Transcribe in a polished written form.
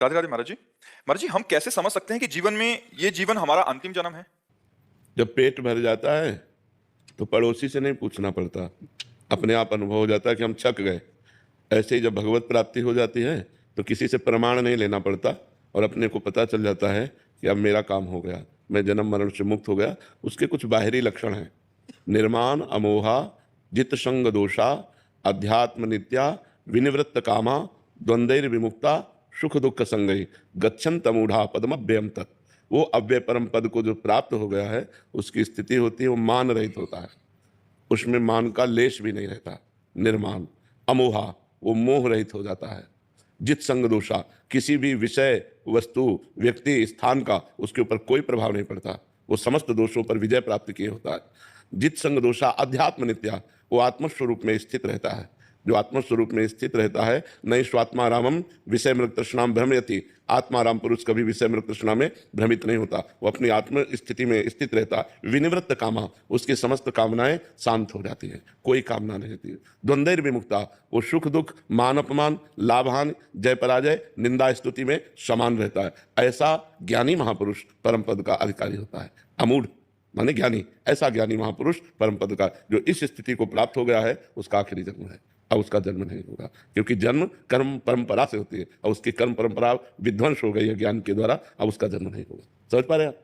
राधे राधे महाराज जी। महाराज जी, हम कैसे समझ सकते हैं कि जीवन में ये जीवन हमारा अंतिम जन्म है? जब पेट भर जाता है तो पड़ोसी से नहीं पूछना पड़ता, अपने आप अनुभव हो जाता है कि हम छक गए। ऐसे ही जब भगवत प्राप्ति हो जाती है तो किसी से प्रमाण नहीं लेना पड़ता और अपने को पता चल जाता है कि अब मेरा काम हो गया, मैं जन्म मरण से मुक्त हो गया। उसके कुछ बाहरी लक्षण हैं: निर्माण अमोहा, जित संग दोषा, अध्यात्म नित्या, विनिवृत्त कामा, द्वंद्वैर विमुक्ता, सुख दुख संगई, गच्छन्त मूढ़ा पदमव्ययम तत्। वो अव्यय परम पद को जो प्राप्त हो गया है उसकी स्थिति होती है, वो मान रहित होता है, उसमें मान का लेश भी नहीं रहता। निर्माण अमोहा, वो मोह रहित हो जाता है। जित संग दोषा, किसी भी विषय वस्तु व्यक्ति स्थान का उसके ऊपर कोई प्रभाव नहीं पड़ता, वो समस्त दोषों पर विजय प्राप्त किए होता है। जित संग दोषा, अध्यात्म नित्या, वो आत्मस्वरूप में स्थित रहता है। जो आत्मस्वरूप में स्थित रहता है, नहीं स्वात्मा रामम विषय मृग तृष्णाम भ्रमयति, आत्मा राम पुरुष कभी विषय मृग तृष्णा में भ्रमित नहीं होता, वो अपनी आत्म स्थिति में स्थित रहता है। विनिवृत्त कामा, उसकी समस्त कामनाएं शांत हो जाती हैं, कोई कामना नहीं रहती है। द्वंद्वैर विमुक्ता, वो सुख दुख, मान अपमान, लाभ हानि, जय पराजय, निंदा स्तुति में समान रहता है। ऐसा ज्ञानी महापुरुष परम पद का अधिकारी होता है। अमूढ़ माने ज्ञानी, ऐसा ज्ञानी महापुरुष परम पद का जो इस स्थिति को प्राप्त हो गया है, उसका आखिरी जन्म है। अब उसका जन्म नहीं होगा, क्योंकि जन्म कर्म परंपरा से होती है और उसकी कर्म परंपरा विध्वंस हो गई है ज्ञान के द्वारा। अब उसका जन्म नहीं होगा। समझ पा रहे हैं आप?